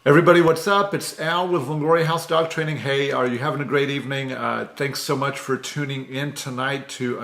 Everybody, what's up? It's Al with Longoria House Dog Training. Hey, are you having a great evening? Thanks so much for tuning in tonight to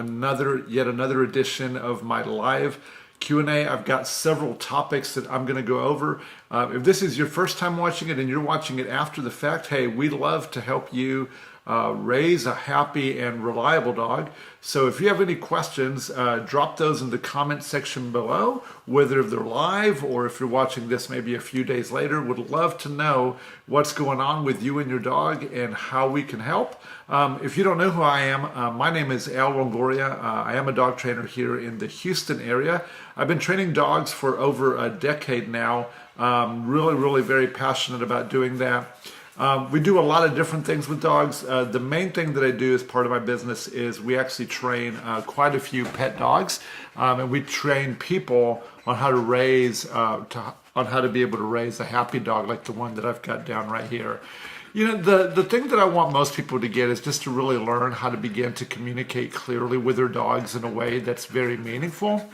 yet another edition of my live Q&A. I've got several topics that I'm going to go over. If this is your first time watching it and you're watching it after the fact, hey, we'd love to help you raise a happy and reliable dog. So if you have any questions, drop those in the comment section below, whether they're live or if you're watching this maybe a few days later. Would love to know what's going on with you and your dog and how we can help. If you don't know who I am, my name is Al Longoria. I am a dog trainer here in the Houston area. I've been training dogs for over a decade now. Really very passionate about doing that. We do a lot of different things with dogs. The main thing that I do as part of my business is we actually train quite a few pet dogs, and we train people on how to raise, on how to be able to raise a happy dog like the one that I've got down right here. You know, the thing that I want most people to get is just to really learn how to begin to communicate clearly with their dogs in a way that's very meaningful,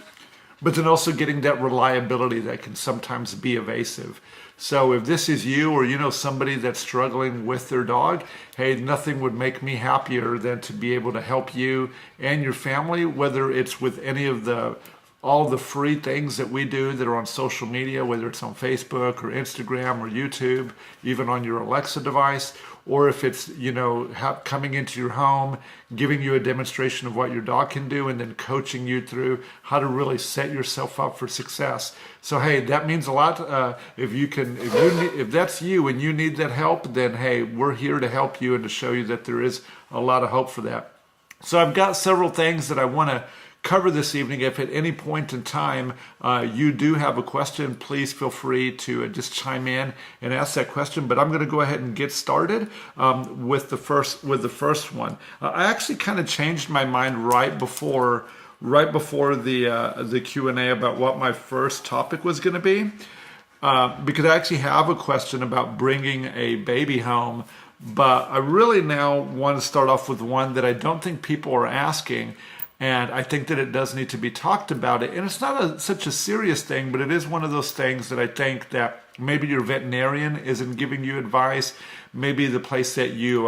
but then also getting that reliability that can sometimes be evasive. So if this is you or you know somebody that's struggling with their dog, hey, nothing would make me happier than to be able to help you and your family, whether it's with any of all the free things that we do that are on social media, whether it's on Facebook or Instagram or YouTube, even on your Alexa device, or if it's, coming into your home, giving you a demonstration of what your dog can do, and then coaching you through how to really set yourself up for success. So hey, that means a lot. If that's you and you need that help, then hey, we're here to help you and to show you that there is a lot of hope for that. So I've got several things that I want to cover this evening. If at any point in time you do have a question, please feel free to just chime in and ask that question. But I'm going to go ahead and get started with the first one. I actually kind of changed my mind right before the Q&A about what my first topic was going to be, because I actually have a question about bringing a baby home. But I really now want to start off with one that I don't think people are asking. And I think that it does need to be talked about. And it's not such a serious thing, but it is one of those things that I think that maybe your veterinarian isn't giving you advice. Maybe the place that you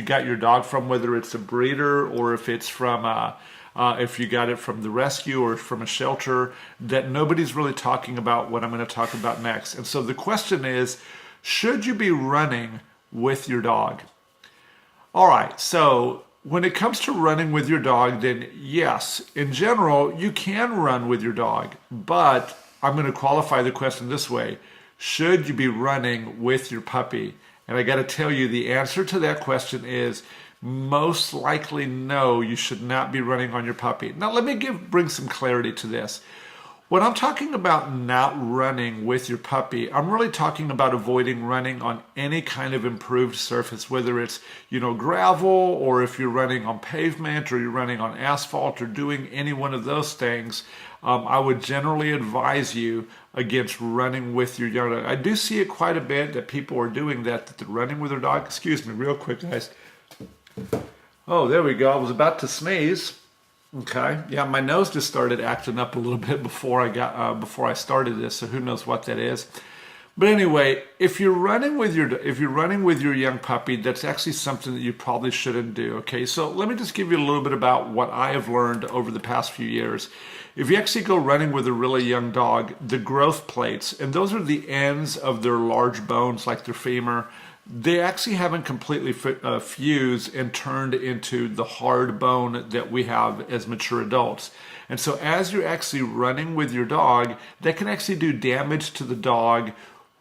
got your dog from, whether it's a breeder or if it's from if you got it from the rescue or from a shelter, that nobody's really talking about what I'm going to talk about next. And so the question is, should you be running with your dog? All right, so when it comes to running with your dog, then yes, in general, you can run with your dog, but I'm going to qualify the question this way. Should you be running with your puppy? And I got to tell you, the answer to that question is most likely no, you should not be running on your puppy. Now, let me bring some clarity to this. When I'm talking about not running with your puppy, I'm really talking about avoiding running on any kind of improved surface, whether it's, gravel, or if you're running on pavement, or you're running on asphalt, or doing any one of those things. I would generally advise you against running with your young dog. I do see it quite a bit that people are doing that they're running with their dog. Excuse me, real quick, guys. Oh, there we go. I was about to sneeze. Okay, yeah, my nose just started acting up a little bit before I started this, so who knows what that is. But anyway, if you're running with your young puppy, that's actually something that you probably shouldn't do. Okay, so let me just give you a little bit about what I have learned over the past few years. If you actually go running with a really young dog, the growth plates, and those are the ends of their large bones like their femur, they actually haven't completely fused and turned into the hard bone that we have as mature adults. And so as you're actually running with your dog, that can actually do damage to the dog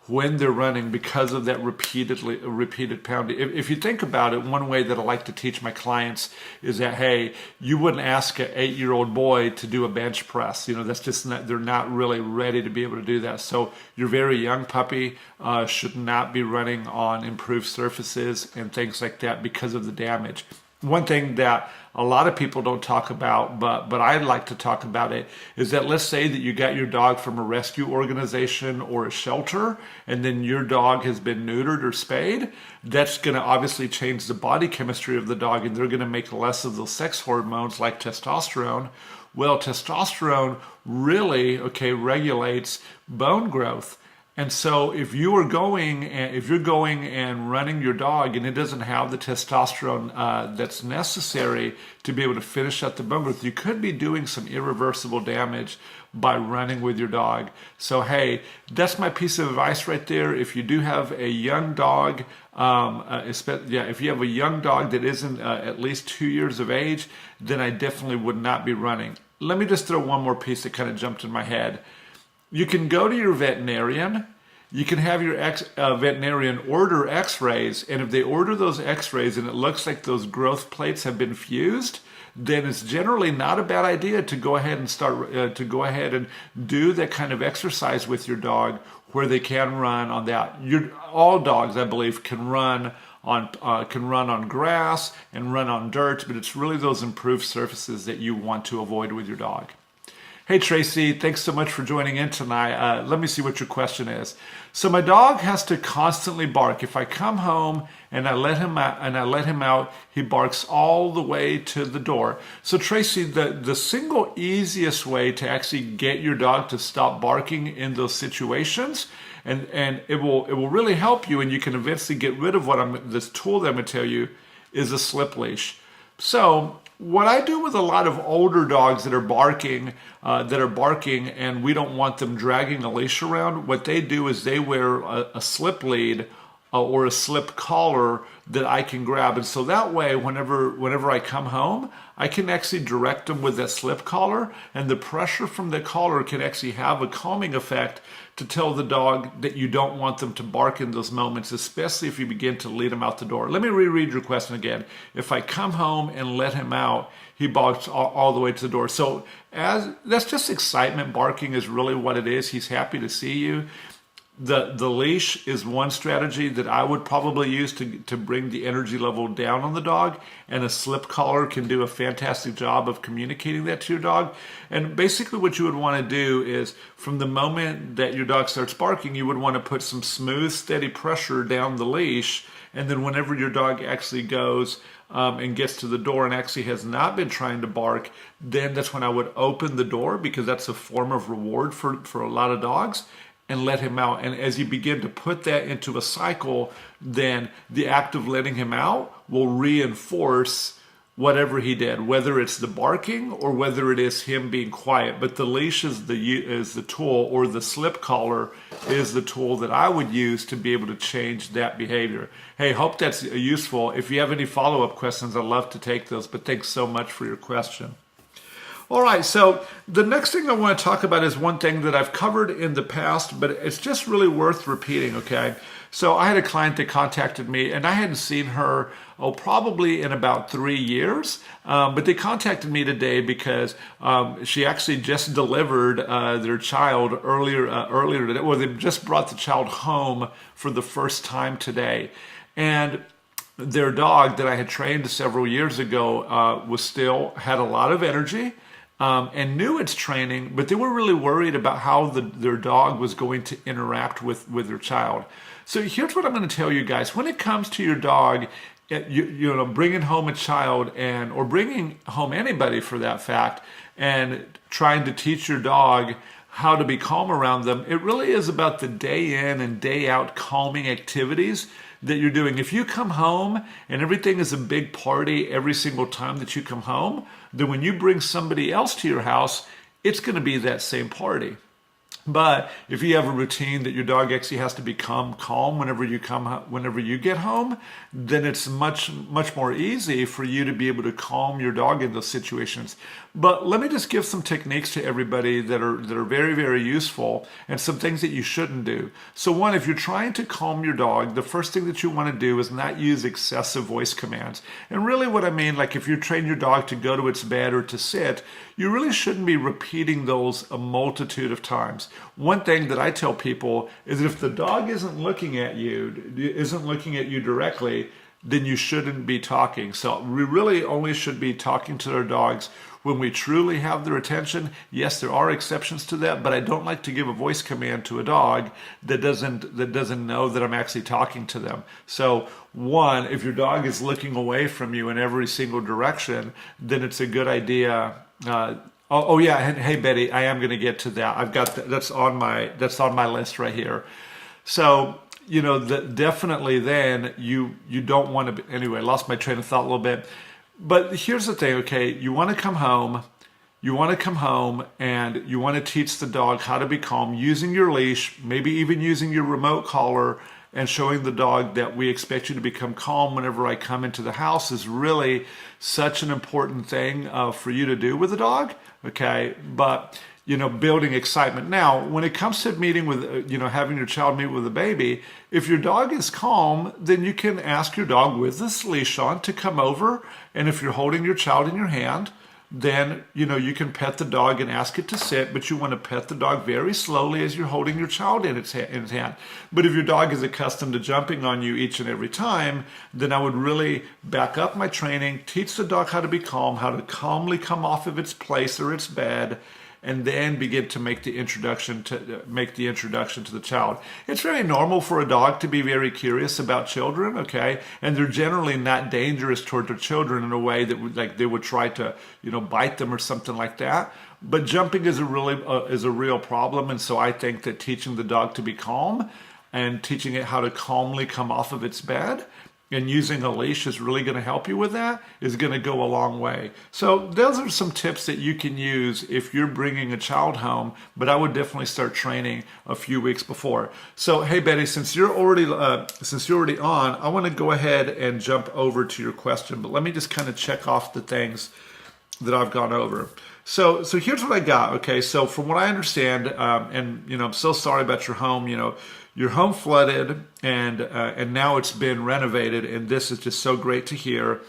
when they're running because of that repeated pounding. If you think about it, one way that I like to teach my clients is that, hey, you wouldn't ask an 8-year-old boy to do a bench press. That's just not, they're not really ready to be able to do that. So your very young puppy should not be running on improved surfaces and things like that because of the damage. One thing that a lot of people don't talk about, but I'd like to talk about it, is that let's say that you got your dog from a rescue organization or a shelter, and then your dog has been neutered or spayed. That's going to obviously change the body chemistry of the dog, and they're going to make less of those sex hormones like testosterone. Well, testosterone really, regulates bone growth. And so if you're going and running your dog and it doesn't have the testosterone that's necessary to be able to finish up the bone growth, you could be doing some irreversible damage by running with your dog. So hey, that's my piece of advice right there. If you do have a young dog, if you have a young dog that isn't at least 2 years of age, then I definitely would not be running. Let me just throw one more piece that kind of jumped in my head. You can go to your veterinarian. You can have your veterinarian order x-rays, and if they order those x-rays and it looks like those growth plates have been fused, then it's generally not a bad idea to go ahead and do that kind of exercise with your dog where they can run on that. All dogs, I believe, can run on grass and run on dirt, but it's really those improved surfaces that you want to avoid with your dog. Hey Tracy, thanks so much for joining in tonight. Let me see what your question is. So my dog has to constantly bark. If I come home and I let him out, he barks all the way to the door. So Tracy, the single easiest way to actually get your dog to stop barking in those situations, and it will really help you, and you can eventually get rid of this tool that I'm going to tell you, is a slip leash. So what I do with a lot of older dogs that are barking, and we don't want them dragging a leash around, what they do is they wear a slip lead or a slip collar that I can grab. And so that way, whenever I come home, I can actually direct them with that slip collar, and the pressure from the collar can actually have a calming effect to tell the dog that you don't want them to bark in those moments, especially if you begin to lead them out the door. Let me reread your question again. If I come home and let him out, he barks all the way to the door. So that's just excitement. Barking is really what it is. He's happy to see you. The leash is one strategy that I would probably use to bring the energy level down on the dog, and a slip collar can do a fantastic job of communicating that to your dog. And basically what you would want to do is, from the moment that your dog starts barking, you would want to put some smooth, steady pressure down the leash, and then whenever your dog actually goes and gets to the door and actually has not been trying to bark, then that's when I would open the door, because that's a form of reward for a lot of dogs, and let him out. And as you begin to put that into a cycle, then the act of letting him out will reinforce whatever he did, whether it's the barking or whether it is him being quiet. But the leash is the tool, or the slip collar is the tool that I would use to be able to change that behavior. Hey, hope that's useful. If you have any follow-up questions, I'd love to take those, but thanks so much for your question. All right, so the next thing I want to talk about is one thing that I've covered in the past, but it's just really worth repeating, okay? So I had a client that contacted me, and I hadn't seen her, probably in about 3 years, but they contacted me today because she actually just delivered their child earlier today. Well, they just brought the child home for the first time today. And their dog that I had trained several years ago had a lot of energy, and knew its training, but they were really worried about how their dog was going to interact with their child. So here's what I'm going to tell you guys. When it comes to your dog, bringing home a child or bringing home anybody for that fact, and trying to teach your dog how to be calm around them, it really is about the day in and day out calming activities that you're doing. If you come home and everything is a big party every single time that you come home, then when you bring somebody else to your house, it's going to be that same party. But if you have a routine that your dog actually has to become calm whenever you get home, then it's much more easy for you to be able to calm your dog in those situations. But let me just give some techniques to everybody that are very, very useful, and some things that you shouldn't do. So one, if you're trying to calm your dog, the first thing that you want to do is not use excessive voice commands. And really what I mean, like if you train your dog to go to its bed or to sit, you really shouldn't be repeating those a multitude of times. One thing that I tell people is that if the dog isn't looking at you directly, then you shouldn't be talking. So we really only should be talking to our dogs when we truly have their attention. Yes, there are exceptions to that, but I don't like to give a voice command to a dog that doesn't know that I'm actually talking to them. So one, if your dog is looking away from you in every single direction, then it's a good idea. Oh yeah, hey Betty, I am going to get to that. I've got that's on my list right here. So, definitely then you don't want to be, anyway, I lost my train of thought a little bit. But here's the thing, okay? You want to come home. You want to come home and you want to teach the dog how to be calm using your leash, maybe even using your remote collar, and showing the dog that we expect you to become calm whenever I come into the house is really such an important thing for you to do with the dog, okay? But, building excitement. Now, when it comes to meeting with, having your child meet with a baby, if your dog is calm, then you can ask your dog with this leash on to come over. And if you're holding your child in your hand, then, you can pet the dog and ask it to sit, but you want to pet the dog very slowly as you're holding your child in its hand. But if your dog is accustomed to jumping on you each and every time, then I would really back up my training, teach the dog how to be calm, how to calmly come off of its place or its bed, and then begin to make the introduction to the child. It's very normal for a dog to be very curious about children, okay? And they're generally not dangerous toward their children in a way that would, like, they would try to, bite them or something like that. But jumping is a real problem, and so I think that teaching the dog to be calm and teaching it how to calmly come off of its bed and using a leash is really going to help you with that, is going to go a long way. So those are some tips that you can use if you're bringing a child home, but I would definitely start training a few weeks before. So, hey Betty, since you're already on, I want to go ahead and jump over to your question, but let me just kind of check off the things that I've gone over. So here's what I got, okay? So from what I understand, and I'm so sorry about your home, your home flooded, and now it's been renovated, and this is just so great to hear.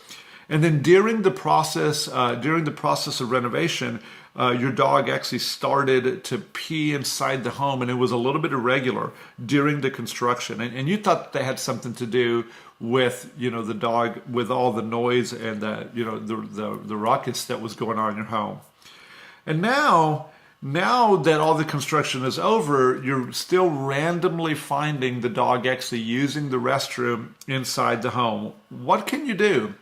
And then during the process of renovation, your dog actually started to pee inside the home, and it was a little bit irregular during the construction. And you thought that had something to do with the dog, with all the noise and the ruckus that was going on in your home. And now that all the construction is over, you're still randomly finding the dog actually using the restroom inside the home. What can you do?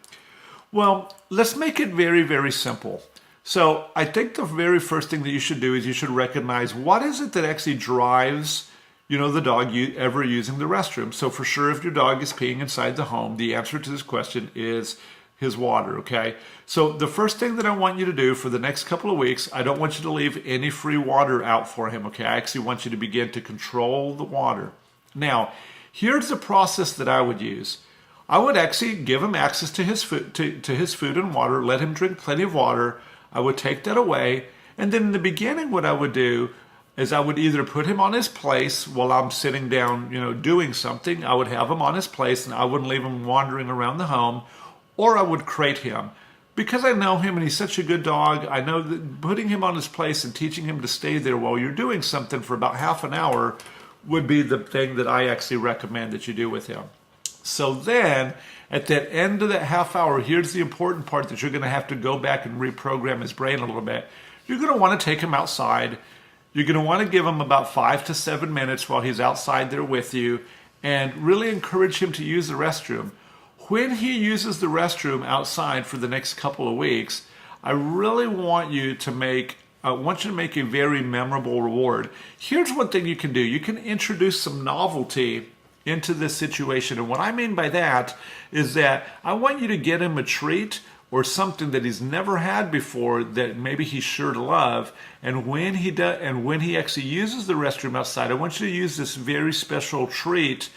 Well, let's make it very, very simple. So I think the very first thing that you should do is you should recognize what is it that actually drives, the dog ever using the restroom. So for sure, if your dog is peeing inside the home, the answer to this question is his water, okay? So the first thing that I want you to do for the next couple of weeks, I don't want you to leave any free water out for him, okay? I actually want you to begin to control the water. Now, here's the process that I would use. I would actually give him access to his food and water, let him drink plenty of water. I would take that away, and then in the beginning what I would do is I would either put him on his place while I'm sitting down, doing something. I would have him on his place, and I wouldn't leave him wandering around the home. Or I would crate him. Because I know him and he's such a good dog, I know that putting him on his place and teaching him to stay there while you're doing something for about half an hour would be the thing that I actually recommend that you do with him. So then, at that end of that half hour, here's the important part that you're going to have to go back and reprogram his brain a little bit. You're going to want to take him outside. You're going to want to give him about 5 to 7 minutes while he's outside there with you and really encourage him to use the restroom. When he uses the restroom outside for the next couple of weeks, I really want you to make a very memorable reward. Here's one thing you can do. You can introduce some novelty into this situation. And what I mean by that is that I want you to get him a treat or something that he's never had before that maybe he's sure to love. And when he actually uses the restroom outside, I want you to use this very special treat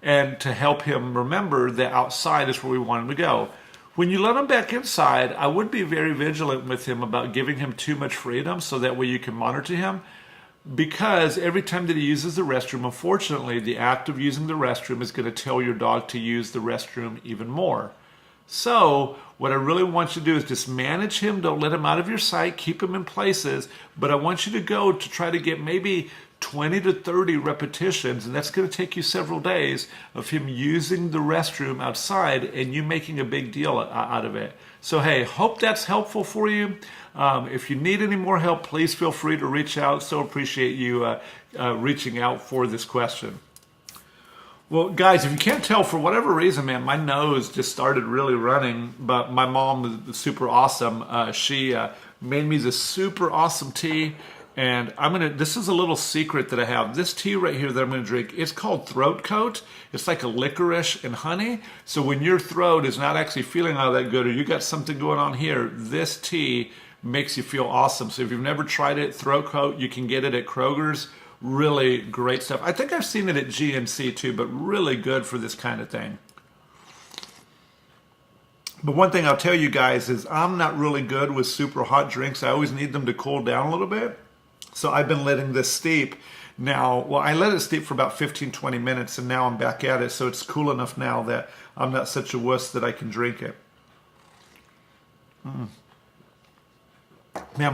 and to help him remember that outside is where we want him to go. When you let him back inside, I would be very vigilant with him about giving him too much freedom so that way you can monitor him. Because every time that he uses the restroom, unfortunately, the act of using the restroom is going to tell your dog to use the restroom even more. So what I really want you to do is just manage him. Don't let him out of your sight. Keep him in places. But I want you to go to try to get maybe 20 to 30 repetitions, and that's going to take you several days of him using the restroom outside and you making a big deal out of it. So, hey, hope that's helpful for you. If you need any more help, please feel free to reach out. So appreciate you reaching out for this question. Well, guys, if you can't tell, for whatever reason, man, my nose just started really running, but my mom is super awesome. She made me this super awesome tea, And this is a little secret that I have. This tea right here that I'm gonna drink, it's called Throat Coat. It's like a licorice and honey. So when your throat is not actually feeling all that good, or you got something going on here, this tea makes you feel awesome. So if you've never tried it, Throat Coat, you can get it at Kroger's. Really great stuff. I think I've seen it at GNC too, but really good for this kind of thing. But one thing I'll tell you guys is I'm not really good with super hot drinks. I always need them to cool down a little bit. So I've been letting this steep now. Well, I let it steep for about 15, 20 minutes, and now I'm back at it. So it's cool enough now that I'm not such a wuss that I can drink it. Man,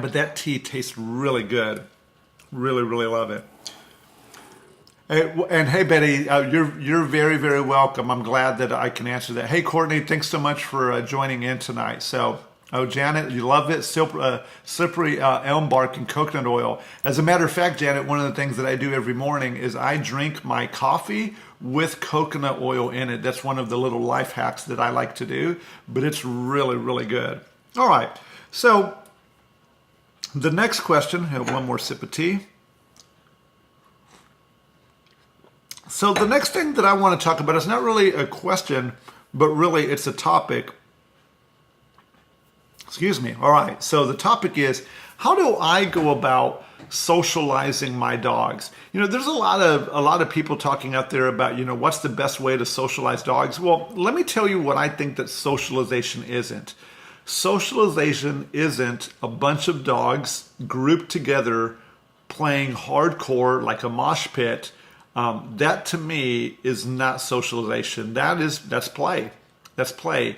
but that tea tastes really good. Really, really love it. And hey, Betty, you're very, very welcome. I'm glad that I can answer that. Hey, Courtney, thanks so much for joining in tonight. So, Janet, you love it. Slippery elm bark and coconut oil. As a matter of fact, Janet, one of the things that I do every morning is I drink my coffee with coconut oil in it. That's one of the little life hacks that I like to do, but it's really, really good. All right. So the next question, have one more sip of tea. So the next thing that I want to talk about is not really a question, but really it's a topic. Excuse me. All right. So the topic is, how do I go about socializing my dogs? There's a lot of people talking out there about, what's the best way to socialize dogs? Well, let me tell you what I think that socialization isn't. Socialization isn't a bunch of dogs grouped together playing hardcore like a mosh pit. That to me is not socialization. That's play. That's play.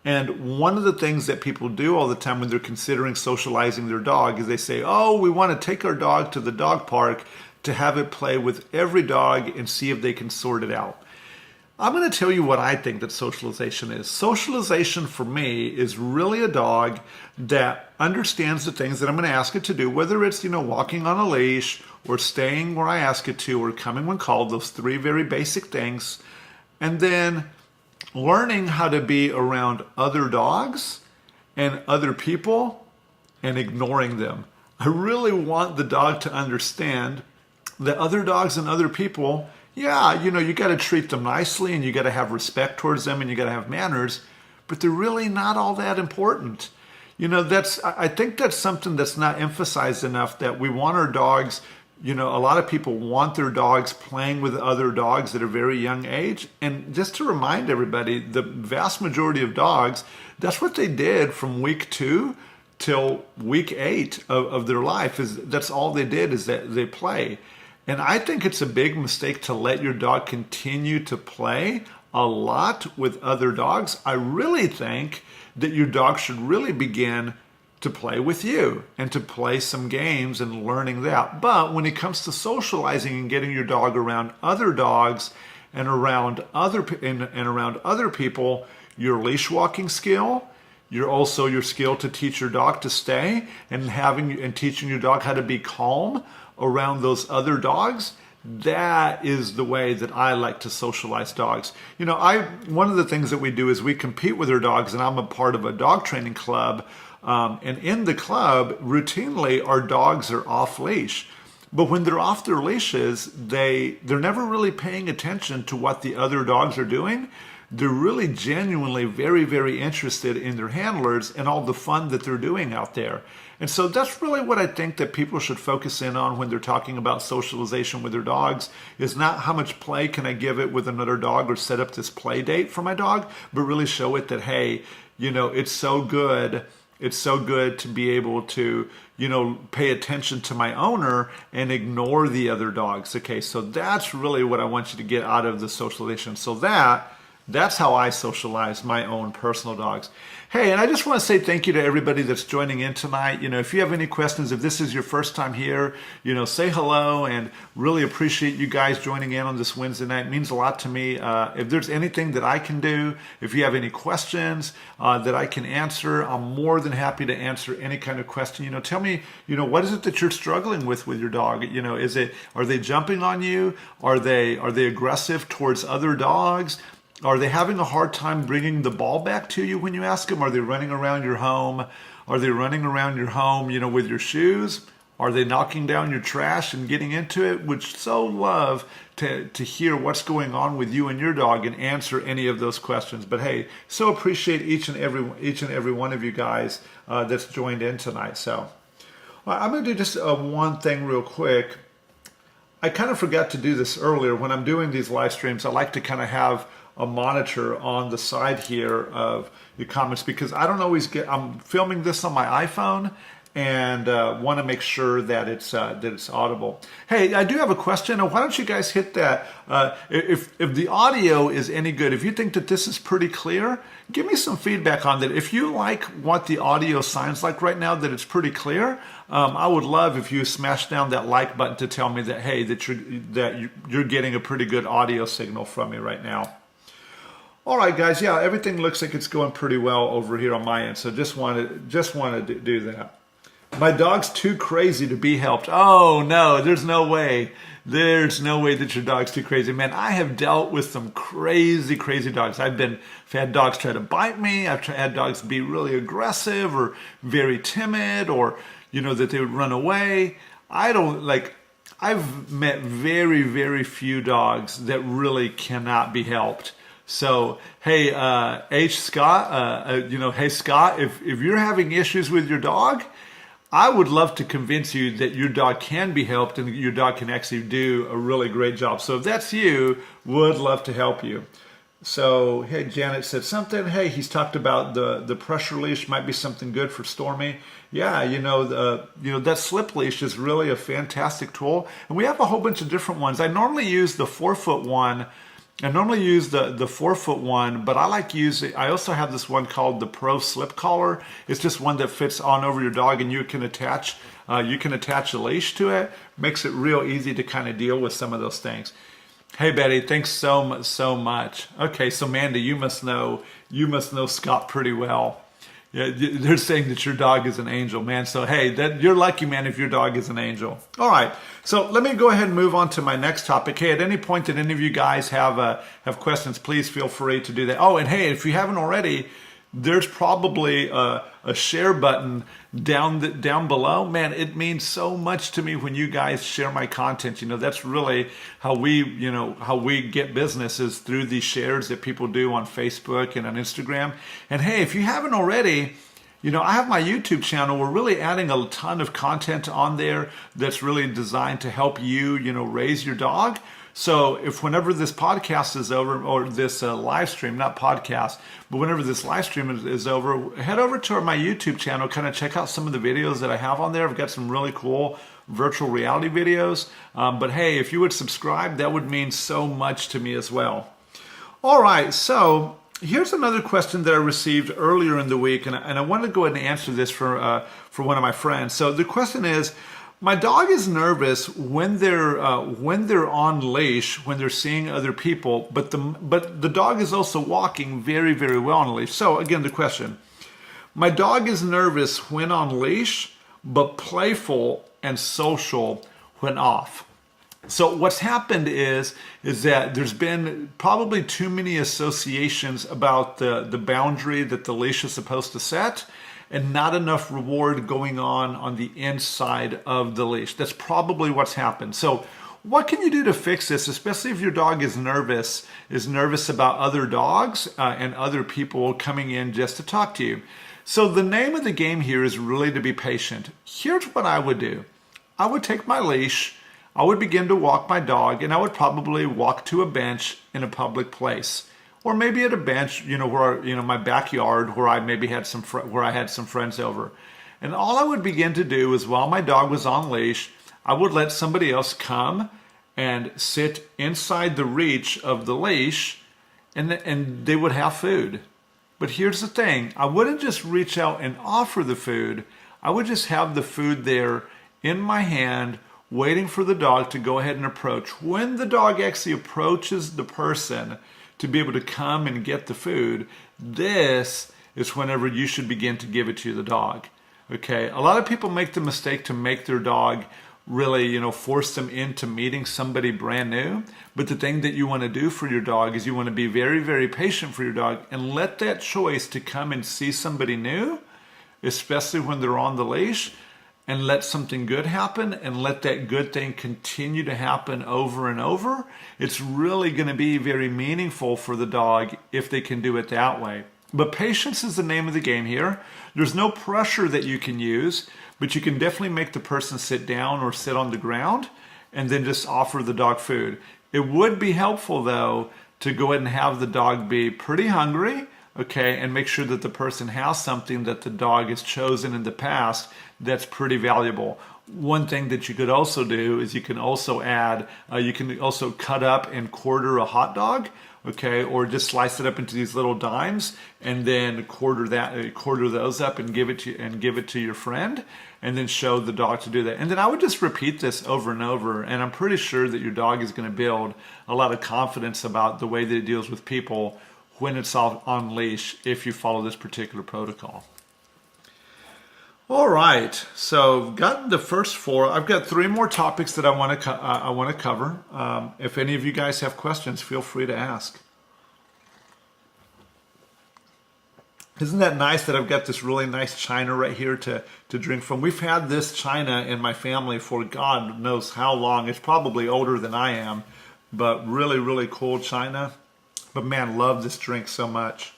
And one of the things that people do all the time when they're considering socializing their dog is they say, oh, we want to take our dog to the dog park to have it play with every dog and see if they can sort it out. I'm going to tell you what I think that socialization is. Socialization for me is really a dog that understands the things that I'm going to ask it to do, whether it's, walking on a leash or staying where I ask it to or coming when called, those three very basic things. And then learning how to be around other dogs and other people and ignoring them. I really want the dog to understand that other dogs and other people, yeah, you got to treat them nicely and you got to have respect towards them and you got to have manners, but they're really not all that important. I think that's something that's not emphasized enough, that we want our dogs, a lot of people want their dogs playing with other dogs at a very young age. And just to remind everybody, the vast majority of dogs, that's what they did from week 2 till week 8 of their life. That's all they did, is that they play. And I think it's a big mistake to let your dog continue to play a lot with other dogs. I really think that your dog should really begin to play with you and to play some games and learning that. But when it comes to socializing and getting your dog around other dogs and around other people, your leash walking skill, your skill to teach your dog to stay and teaching your dog how to be calm around those other dogs, that is the way that I like to socialize dogs. One of the things that we do is we compete with our dogs, and I'm a part of a dog training club. And in the club, routinely, our dogs are off leash. But when they're off their leashes, they're never really paying attention to what the other dogs are doing. They're really genuinely very, very interested in their handlers and all the fun that they're doing out there. And so that's really what I think that people should focus in on when they're talking about socialization with their dogs, is not how much play can I give it with another dog or set up this play date for my dog, but really show it that, hey, it's so good. It's so good to be able to, pay attention to my owner and ignore the other dogs. Okay, so that's really what I want you to get out of the socialization. So that's how I socialize my own personal dogs. Hey, and I just want to say thank you to everybody that's joining in tonight. If you have any questions, if this is your first time here, say hello, and really appreciate you guys joining in on this Wednesday night. It means a lot to me. If there's anything that I can do, if you have any questions that I can answer, I'm more than happy to answer any kind of question. Tell me, what is it that you're struggling with your dog? Are they jumping on you? Are they aggressive towards other dogs? Are they having a hard time bringing the ball back to you when you ask them? Are they running around your home? Are they running around your home, with your shoes? Are they knocking down your trash and getting into it? Would so love to hear what's going on with you and your dog and answer any of those questions. But hey, so appreciate each and every one of you guys that's joined in tonight. So I'm going to do just one thing real quick. I kind of forgot to do this earlier. When I'm doing these live streams, I like to kind of have a monitor on the side here of your comments because I don't always I'm filming this on my iPhone and want to make sure that it's audible. Hey, I do have a question. Why don't you guys hit that? If the audio is any good, if you think that this is pretty clear, give me some feedback on that. If you like what the audio sounds like right now, that it's pretty clear, I would love if you smash down that like button to tell me that hey, that you're getting a pretty good audio signal from me right now. All right, guys. Yeah, everything looks like it's going pretty well over here on my end. So just wanted to do that. My dog's too crazy to be helped. Oh no, there's no way. There's no way that your dog's too crazy. Man, I have dealt with some crazy, crazy dogs. I've had dogs try to bite me. I've had dogs be really aggressive or very timid or, that they would run away. I've met very, very few dogs that really cannot be helped. So, hey, Scott, hey, Scott, if you're having issues with your dog, I would love to convince you that your dog can be helped and your dog can actually do a really great job. So if that's you, would love to help you. So, hey, Janet said something. Hey, he's talked about the pressure leash might be something good for Stormy. Yeah, that slip leash is really a fantastic tool. And we have a whole bunch of different ones. I normally use the 4-foot one. I normally use the 4-foot one, but I also have this one called the Pro Slip Collar. It's just one that fits on over your dog and you can attach a leash to it. Makes it real easy to kind of deal with some of those things. Hey Betty, thanks so much. Okay, so Mandy, you must know Scott pretty well. Yeah, they're saying that your dog is an angel, man. So hey, you're lucky, man, if your dog is an angel. All right, so let me go ahead and move on to my next topic. Hey, at any point that any of you guys have questions, please feel free to do that. Oh, and hey, if you haven't already, there's probably a share button down below. Man, it means so much to me when you guys share my content. That's really how we get business is through these shares that people do on Facebook and on Instagram. And hey, if you haven't already, I have my YouTube channel. We're really adding a ton of content on there that's really designed to help you, raise your dog. So if whenever this podcast is over, or this live stream, not podcast, but whenever this live stream is over, head over to my YouTube channel, kind of check out some of the videos that I have on there. I've got some really cool virtual reality videos. But hey, if you would subscribe, that would mean so much to me as well. All right, so here's another question that I received earlier in the week, and I wanted to go ahead and answer this for one of my friends. So the question is, my dog is nervous when they're on leash, when they're seeing other people, but the dog is also walking very, very well on leash. So again, the question: my dog is nervous when on leash, but playful and social when off. So what's happened is that there's been probably too many associations about the boundary that the leash is supposed to set, and not enough reward going on the inside of the leash. That's probably what's happened. So what can you do to fix this, especially if your dog is nervous about other dogs and other people coming in just to talk to you? So the name of the game here is really to be patient. Here's what I would do. I would take my leash, I would begin to walk my dog, and I would probably walk to a bench in a public place. Or maybe at a bench, where my backyard, where I maybe had some friends over, and all I would begin to do is, while my dog was on leash, I would let somebody else come and sit inside the reach of the leash, and they would have food. But here's the thing: I wouldn't just reach out and offer the food. I would just have the food there in my hand, waiting for the dog to go ahead and approach. When the dog actually approaches the person to be able to come and get the food, this is whenever you should begin to give it to the dog. Okay, a lot of people make the mistake to make their dog really, force them into meeting somebody brand new. But the thing that you want to do for your dog is you want to be very, very patient for your dog and let that choice to come and see somebody new, especially when they're on the leash, and let something good happen and let that good thing continue to happen over and over, it's really going to be very meaningful for the dog if they can do it that way. But patience is the name of the game here. There's no pressure that you can use, but you can definitely make the person sit down or sit on the ground and then just offer the dog food. It would be helpful though to go ahead and have the dog be pretty hungry, okay, and make sure that the person has something that the dog has chosen in the past that's pretty valuable. One thing that you could also do is you can also add, you can also cut up and quarter a hot dog, okay, or just slice it up into these little dimes and then quarter those up and give it to your friend, and then show the dog to do that. And then I would just repeat this over and over, and I'm pretty sure that your dog is going to build a lot of confidence about the way that it deals with people when it's on leash if you follow this particular protocol. All right, so I've gotten the first 4. I've got 3 more topics that I want to cover. If any of you guys have questions, feel free to ask. Isn't that nice that I've got this really nice china right here to drink from? We've had this china in my family for God knows how long. It's probably older than I am, but really, really cool china. But man, love this drink so much.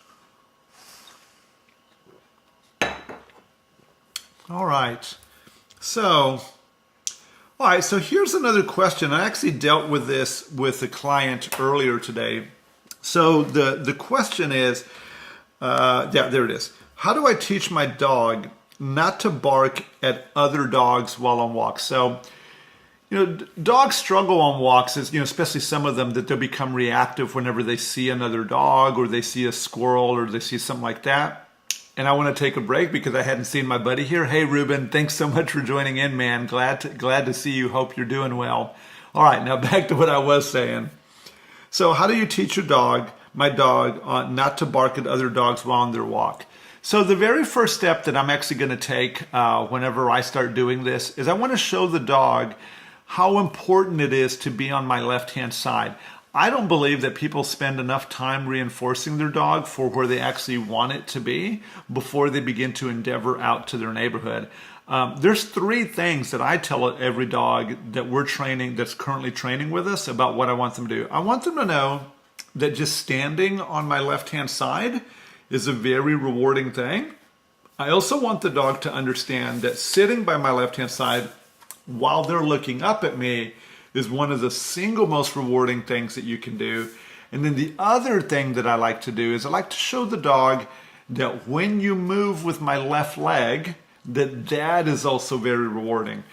All right, so here's another question. I actually dealt with this with a client earlier today. So the question is, there it is. How do I teach my dog not to bark at other dogs while on walks? So, dogs struggle on walks, especially some of them, that they'll become reactive whenever they see another dog or they see a squirrel or they see something like that. And I want to take a break because I hadn't seen my buddy here. Hey, Ruben, thanks so much for joining in, man. Glad to see you. Hope you're doing well. All right, now back to what I was saying. So how do you teach your dog, my dog, not to bark at other dogs while on their walk? So the very first step that I'm actually going to take whenever I start doing this is I want to show the dog how important it is to be on my left-hand side. I don't believe that people spend enough time reinforcing their dog for where they actually want it to be before they begin to endeavor out to their neighborhood. There's 3 things that I tell every dog that we're training, that's currently training with us, about what I want them to do. I want them to know that just standing on my left-hand side is a very rewarding thing. I also want the dog to understand that sitting by my left-hand side while they're looking up at me is one of the single most rewarding things that you can do. And then the other thing that I like to do is I like to show the dog that when you move with my left leg, that is also very rewarding.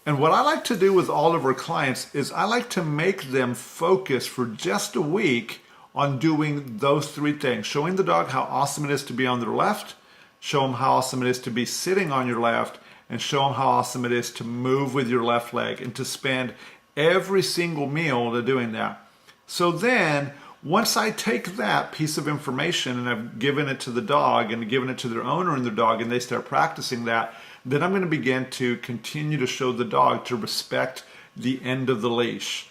And what I like to do with all of our clients is I like to make them focus for just a week on doing those 3 things. Showing the dog how awesome it is to be on their left, show them how awesome it is to be sitting on your left, and show them how awesome it is to move with your left leg and to spend every single meal to doing that. So then, once I take that piece of information and I've given it to the dog and given it to their owner and their dog, and they start practicing that, then I'm going to begin to continue to show the dog to respect the end of the leash.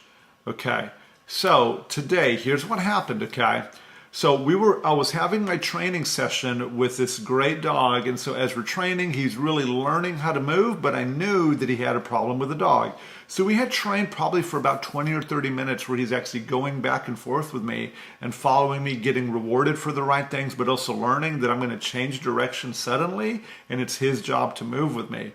Okay, so today, here's what happened, okay? So I was having my training session with this great dog, and so as we're training, he's really learning how to move, but I knew that he had a problem with the dog. So we had trained probably for about 20 or 30 minutes where he's actually going back and forth with me and following me, getting rewarded for the right things, but also learning that I'm going to change direction suddenly, and it's his job to move with me.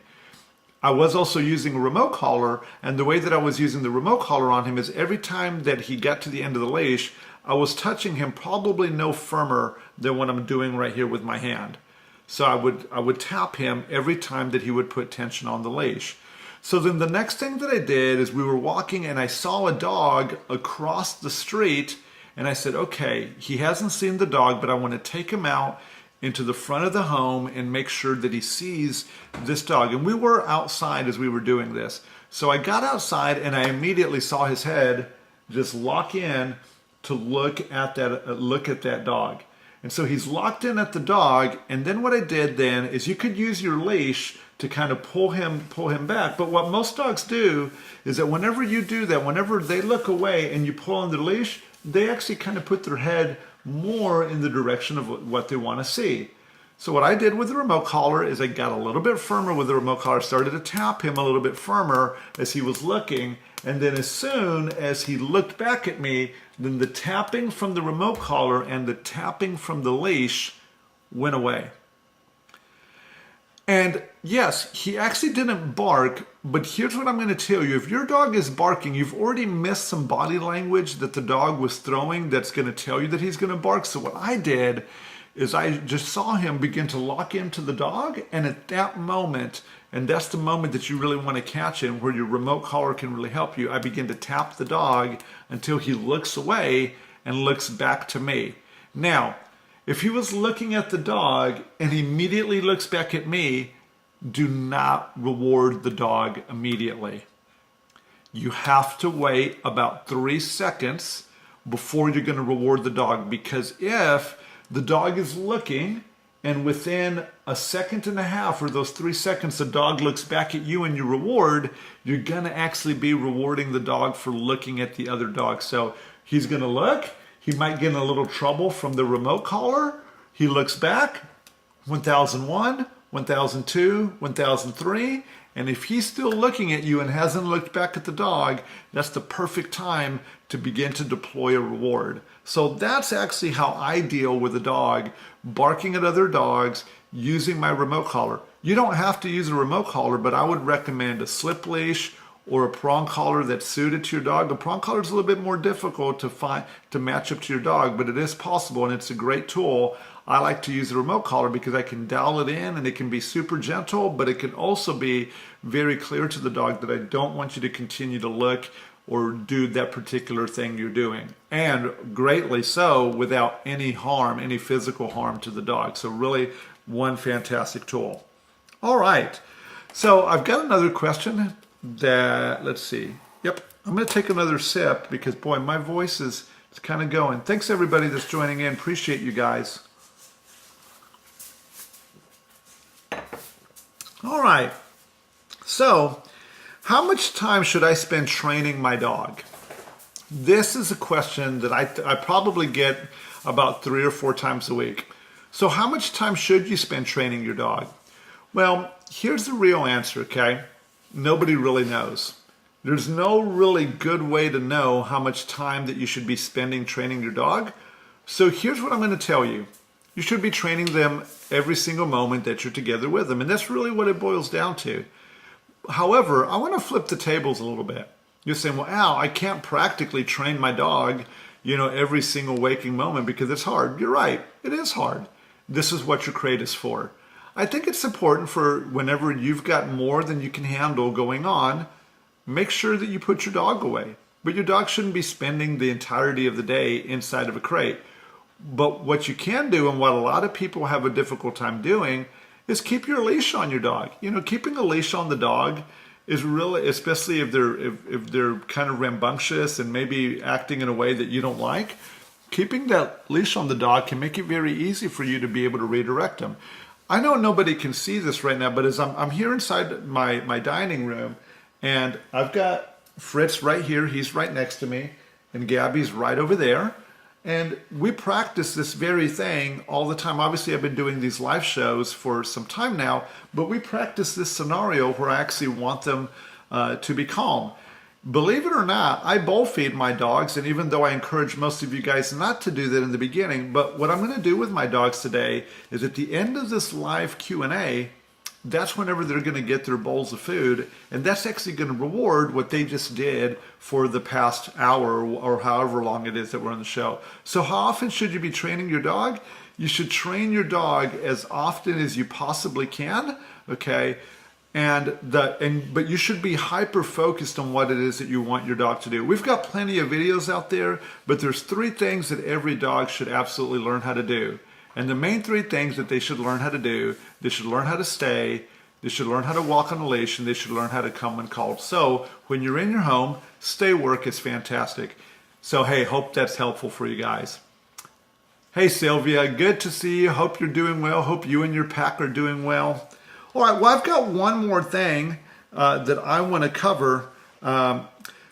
I was also using a remote collar, and the way that I was using the remote collar on him is every time that he got to the end of the leash, I was touching him probably no firmer than what I'm doing right here with my hand. So I would tap him every time that he would put tension on the leash. So then the next thing that I did is we were walking and I saw a dog across the street, and I said, okay, he hasn't seen the dog, but I want to take him out into the front of the home and make sure that he sees this dog. And we were outside as we were doing this. So I got outside and I immediately saw his head just lock in to look at that dog. And so he's locked in at the dog, and then what I did then is you could use your leash to kind of pull him back. But what most dogs do is that whenever you do that, whenever they look away and you pull on the leash, they actually kind of put their head more in the direction of what they want to see. So what I did with the remote collar is I got a little bit firmer with the remote collar, started to tap him a little bit firmer as he was looking. And then as soon as he looked back at me, then the tapping from the remote collar and the tapping from the leash went away. And yes, he actually didn't bark, but here's what I'm going to tell you. If your dog is barking, you've already missed some body language that the dog was throwing that's going to tell you that he's going to bark. So what I did is I just saw him begin to lock into the dog, and at that moment, and that's the moment that you really want to catch him, where your remote collar can really help you, I begin to tap the dog until he looks away and looks back to me. Now, if he was looking at the dog and he immediately looks back at me, do not reward the dog immediately. You have to wait about 3 seconds before you're going to reward the dog, because if the dog is looking and within a second and a half or those 3 seconds the dog looks back at you and you reward, you're going to actually be rewarding the dog for looking at the other dog. So he's going to look. He might get in a little trouble from the remote collar. He looks back, 1001, 1002, 1003. And if he's still looking at you and hasn't looked back at the dog, that's the perfect time to begin to deploy a reward. So that's actually how I deal with a dog barking at other dogs using my remote collar. You don't have to use a remote collar, but I would recommend a slip leash or a prong collar that's suited to your dog. The prong collar is a little bit more difficult to match up to your dog, but it is possible and it's a great tool. I like to use the remote collar because I can dial it in and it can be super gentle, but it can also be very clear to the dog that I don't want you to continue to look or do that particular thing you're doing. And greatly so without any harm, any physical harm to the dog. So really one fantastic tool. All right, so I've got another question that, let's see. Yep, I'm going to take another sip because, boy, my voice is kind of going. Thanks, everybody that's joining in. Appreciate you guys. All right. So, how much time should I spend training my dog? This is a question that I probably get about 3 or 4 times a week. So, how much time should you spend training your dog? Well, here's the real answer, okay? Nobody really knows. There's no really good way to know how much time that you should be spending training your dog. So here's what I'm going to tell you. You should be training them every single moment that you're together with them. And that's really what it boils down to. However, I want to flip the tables a little bit. You're saying, well, Al, I can't practically train my dog, every single waking moment because it's hard. You're right. It is hard. This is what your crate is for. I think it's important for whenever you've got more than you can handle going on, make sure that you put your dog away. But your dog shouldn't be spending the entirety of the day inside of a crate. But what you can do, and what a lot of people have a difficult time doing, is keep your leash on your dog. Keeping a leash on the dog is really, especially if they're kind of rambunctious and maybe acting in a way that you don't like, keeping that leash on the dog can make it very easy for you to be able to redirect them. I know nobody can see this right now, but as I'm here inside my dining room, and I've got Fritz right here, he's right next to me, and Gabby's right over there, and we practice this very thing all the time. Obviously, I've been doing these live shows for some time now, but we practice this scenario where I actually want them to be calm. Believe it or not, I bowl feed my dogs, and even though I encourage most of you guys not to do that in the beginning, but what I'm going to do with my dogs today is at the end of this live Q&A, that's whenever they're going to get their bowls of food, and that's actually going to reward what they just did for the past hour or however long it is that we're on the show. So how often should you be training your dog? You should train your dog as often as you possibly can, okay? But you should be hyper focused on what it is that you want your dog to do. We've got plenty of videos out there, but there's 3 things that every dog should absolutely learn how to do. And the main 3 things that they should learn how to do, they should learn how to stay, they should learn how to walk on a leash, and they should learn how to come when called. So when you're in your home, stay work is fantastic. So hey, hope that's helpful for you guys. Hey Sylvia, good to see you. Hope you're doing well. Hope you and your pack are doing well. All right, well, I've got one more thing that I want to cover.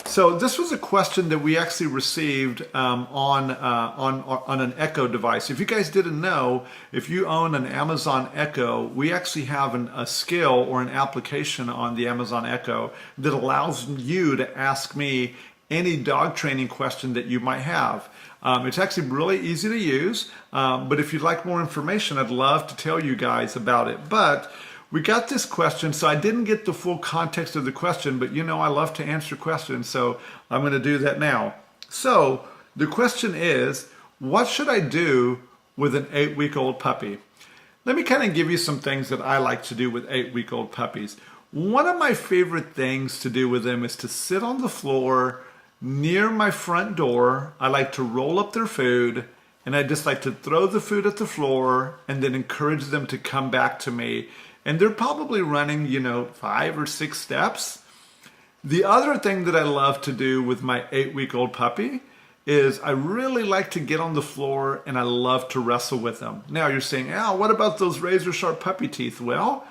So this was a question that we actually received on an Echo device. If you guys didn't know, if you own an Amazon Echo, we actually have a skill or an application on the Amazon Echo that allows you to ask me any dog training question that you might have. It's actually really easy to use, but if you'd like more information, I'd love to tell you guys about it. But we got this question, so I didn't get the full context of the question, but you know I love to answer questions, so I'm going to do that now. So the question is, what should I do with an 8-week-old puppy? Let me kind of give you some things that I like to do with 8-week-old puppies. One of my favorite things to do with them is to sit on the floor near my front door. I like to roll up their food, and I just like to throw the food at the floor and then encourage them to come back to me. And they're probably running, 5 or 6 steps. The other thing that I love to do with my 8-week-old puppy is I really like to get on the floor and I love to wrestle with them. Now you're saying, Al, what about those razor sharp puppy teeth? Well,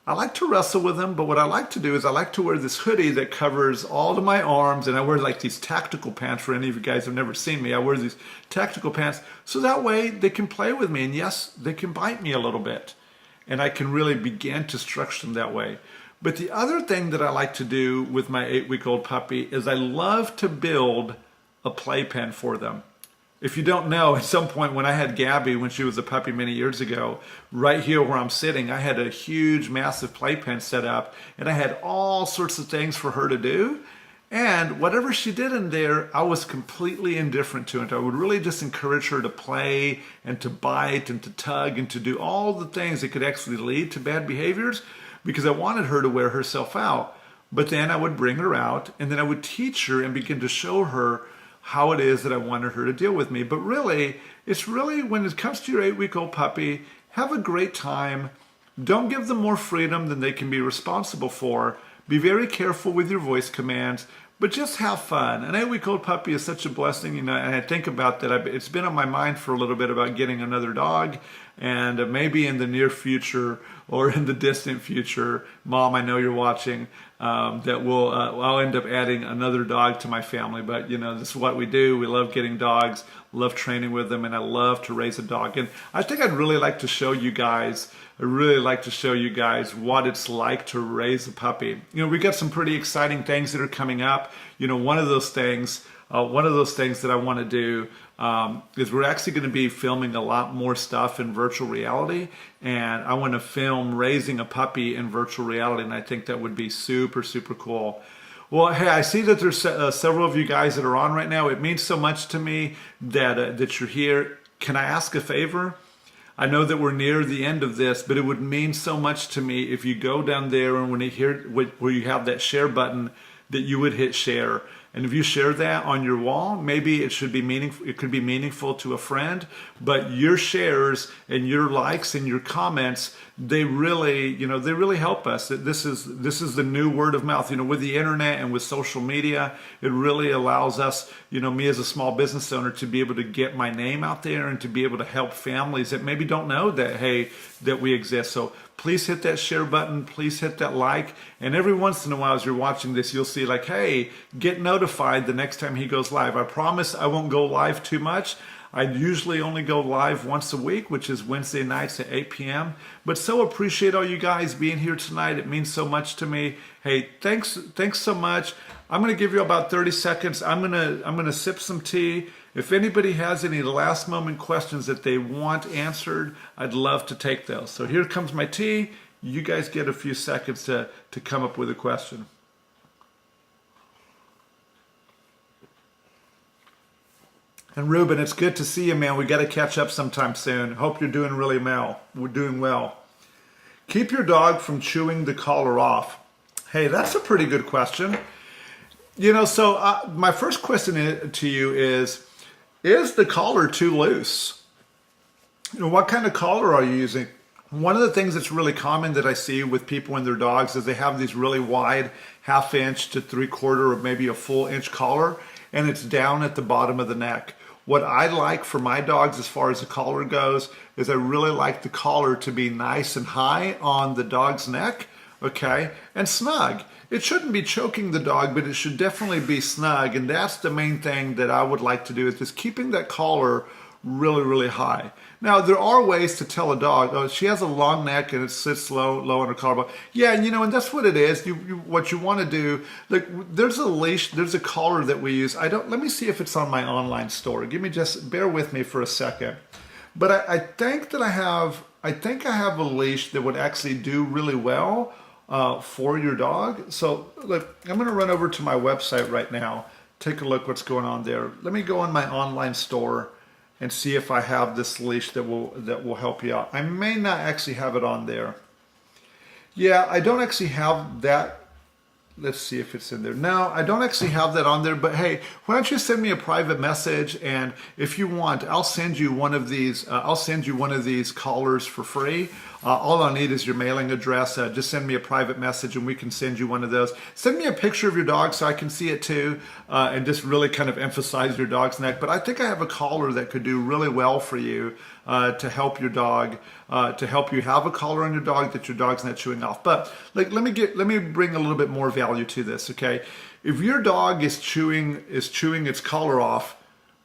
I like to wrestle with them, but what I like to do is I like to wear this hoodie that covers all of my arms, and I wear like these tactical pants. For any of you guys who have never seen me, I wear these tactical pants so that way they can play with me, and yes, they can bite me a little bit. And I can really begin to structure them that way. But the other thing that I like to do with my 8-week-old puppy is I love to build a playpen for them. If you don't know, at some point when I had Gabby, when she was a puppy many years ago, right here where I'm sitting, I had a huge, massive playpen set up, and I had all sorts of things for her to do. And whatever she did in there, I was completely indifferent to it. I would really just encourage her to play and to bite and to tug and to do all the things that could actually lead to bad behaviors, because I wanted her to wear herself out. But then I would bring her out, and then I would teach her and begin to show her how it is that I wanted her to deal with me. But really, it's really, when it comes to your 8-week-old puppy, have a great time. Don't give them more freedom than they can be responsible for. Be very careful with your voice commands, but just have fun. An 8-week-old puppy is such a blessing, and I think about that. It's been on my mind for a little bit about getting another dog, and maybe in the near future or in the distant future, Mom, I know you're watching, that I'll end up adding another dog to my family. But this is what we do. We love getting dogs, love training with them, and I love to raise a dog. And I think I'd really like to show you guys. I really like to show you guys what it's like to raise a puppy. We got some pretty exciting things that are coming up. One of those things that I want to do is we're actually going to be filming a lot more stuff in virtual reality, and I want to film raising a puppy in virtual reality, and I think that would be super, super cool. Well, hey, I see that there's several of you guys that are on right now. It means so much to me that you're here. Can I ask a favor? I know that we're near the end of this, but it would mean so much to me if you go down there and when you hear where you have that share button, that you would hit share. And if you share that on your wall, maybe it should be meaningful. It could be meaningful to a friend, but your shares and your likes and your comments, they really help us. This is the new word of mouth. With the internet and with social media, it really allows us, me as a small business owner, to be able to get my name out there and to be able to help families that maybe don't know that we exist. So please hit that share button. Please hit that like. And every once in a while, as you're watching this, you'll see like, hey, get notified the next time he goes live. I promise I won't go live too much. I usually only go live once a week, which is Wednesday nights at 8 p.m. But so appreciate all you guys being here tonight. It means so much to me. Hey, thanks so much. I'm going to give you about 30 seconds. I'm going to sip some tea. If anybody has any last moment questions that they want answered, I'd love to take those. So here comes my tea. You guys get a few seconds to come up with a question. And Ruben, it's good to see you, man. We got to catch up sometime soon. Hope you're doing really well. We're doing well. Keep your dog from chewing the collar off. Hey, that's a pretty good question. So my first question to you is the collar too loose? What kind of collar are you using? One of the things that's really common that I see with people and their dogs is they have these really wide 1/2 inch to 3/4 or maybe a full inch collar, and it's down at the bottom of the neck. What I like for my dogs as far as the collar goes is I really like the collar to be nice and high on the dog's neck, okay, and snug. It shouldn't be choking the dog, but it should definitely be snug, and that's the main thing that I would like to do, is just keeping that collar really, really high. Now, there are ways to tell a dog, oh, she has a long neck and it sits low on her collarbone. Yeah, and that's what it is. What you want to do, like, there's a leash, there's a collar that we use. Let me see if it's on my online store. Bear with me for a second. But I think I have a leash that would actually do really well for your dog. So look, I'm going to run over to my website right now, take a look what's going on there. Let me go on my online store and see if I have this leash that will help you out. I may not actually have it on there. Yeah, I don't actually have that. Let's see if it's in there. No, I don't actually have that on there, but hey, why don't you send me a private message, and if you want, I'll send you one of these collars for free. All I need is your mailing address. Just send me a private message and we can send you one of those. Send me a picture of your dog so I can see it too, and just really kind of emphasize your dog's neck. But I think I have a collar that could do really well for you to help your dog, to help you have a collar on your dog that your dog's not chewing off. But like, let me bring a little bit more value to this, okay? If your dog is chewing its collar off,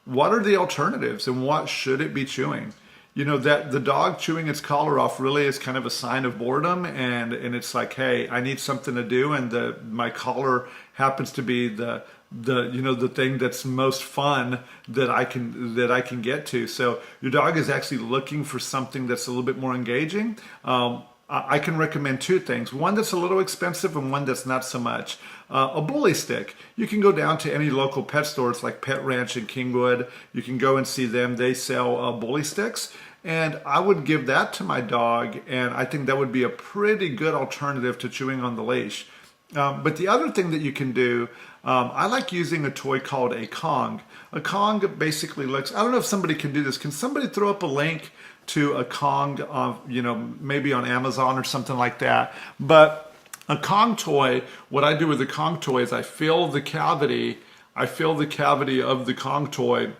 what are the alternatives and what should it be chewing? That the dog chewing its collar off really is kind of a sign of boredom, and it's like, hey, I need something to do, and my collar happens to be the thing that's most fun that I can get to. So your dog is actually looking for something that's a little bit more engaging. I can recommend two things: one that's a little expensive and one that's not so much. A bully stick. You can go down to any local pet stores like Pet Ranch in Kingwood. You can go and see them. They sell bully sticks. And I would give that to my dog, and I think that would be a pretty good alternative to chewing on the leash. But the other thing that you can do, I like using a toy called a Kong. A Kong basically looks, I don't know if somebody can do this. Can somebody throw up a link to a Kong, maybe on Amazon or something like that? But a Kong toy, what I do with the Kong toy is I fill the cavity of the Kong toy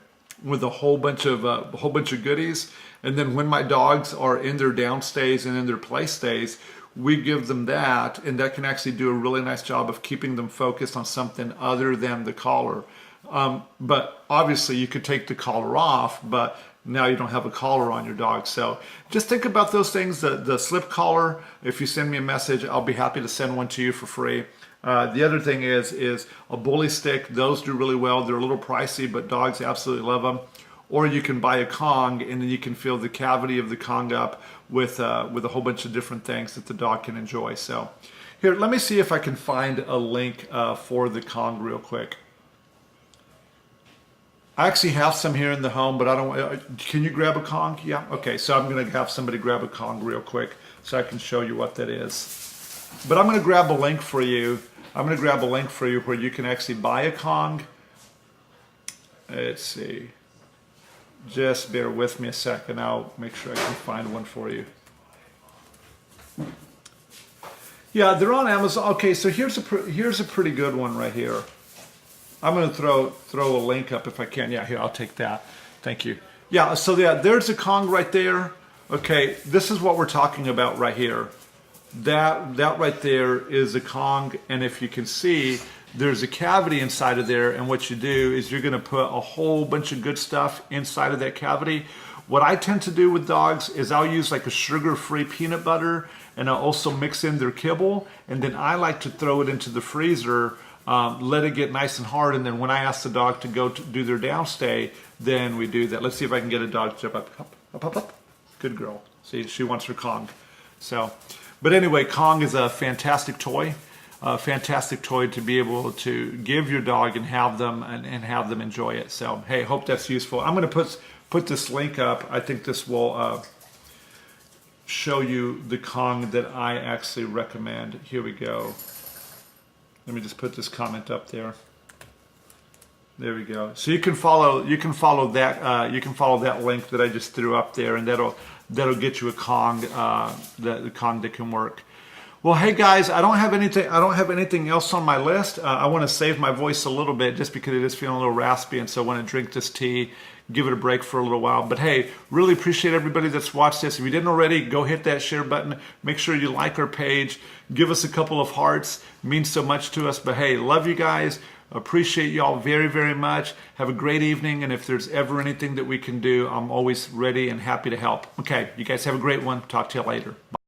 with a whole bunch of goodies. And then when my dogs are in their down stays and in their play stays, we give them that, and that can actually do a really nice job of keeping them focused on something other than the collar. But obviously you could take the collar off, but now you don't have a collar on your dog. So just think about those things. The slip collar, if you send me a message, I'll be happy to send one to you for free. The other thing is a bully stick. Those do really well. They're a little pricey, but dogs absolutely love them. Or you can buy a Kong, and then you can fill the cavity of the Kong up with a whole bunch of different things that the dog can enjoy. So here, let me see if I can find a link for the Kong real quick. I actually have some here in the home, but I don't. Can you grab a Kong? Yeah. Okay. So I'm going to have somebody grab a Kong real quick so I can show you what that is. But I'm going to grab a link for you. Where you can actually buy a Kong. Let's see. Just bear with me a second. I'll make sure I can find one for you. Yeah, they're on Amazon. Okay, so here's a pretty good one right here. I'm going to throw a link up if I can. Yeah, here, I'll take that. Thank you. Yeah, so there's a Kong right there. Okay, this is what we're talking about right here. That right there is a Kong, and if you can see, there's a cavity inside of there, and what you do is you're going to put a whole bunch of good stuff inside of that cavity. What I tend to do with dogs is I'll use like a sugar-free peanut butter, and I'll also mix in their kibble, and then I like to throw it into the freezer, let it get nice and hard, and then when I ask the dog to go to do their downstay, then we do that. Let's see if I can get a dog to jump up. Good girl. See, she wants her Kong. So, but anyway, Kong is a fantastic toy. A fantastic toy to be able to give your dog and have them enjoy it. So hey, hope that's useful. I'm going to put this link up. I think this will show you the Kong that I actually recommend. Here we go. Let me just put this comment up there. There we go. So you can follow that link that I just threw up there, and that'll get you a Kong, the Kong that can work. Well, hey guys, I don't have anything else on my list. I want to save my voice a little bit just because it is feeling a little raspy, and so I want to drink this tea, give it a break for a little while. But hey, really appreciate everybody that's watched this. If you didn't already, go hit that share button. Make sure you like our page. Give us a couple of hearts. It means so much to us. But hey, love you guys. Appreciate y'all very, very much. Have a great evening. And if there's ever anything that we can do, I'm always ready and happy to help. Okay, you guys have a great one. Talk to you later. Bye.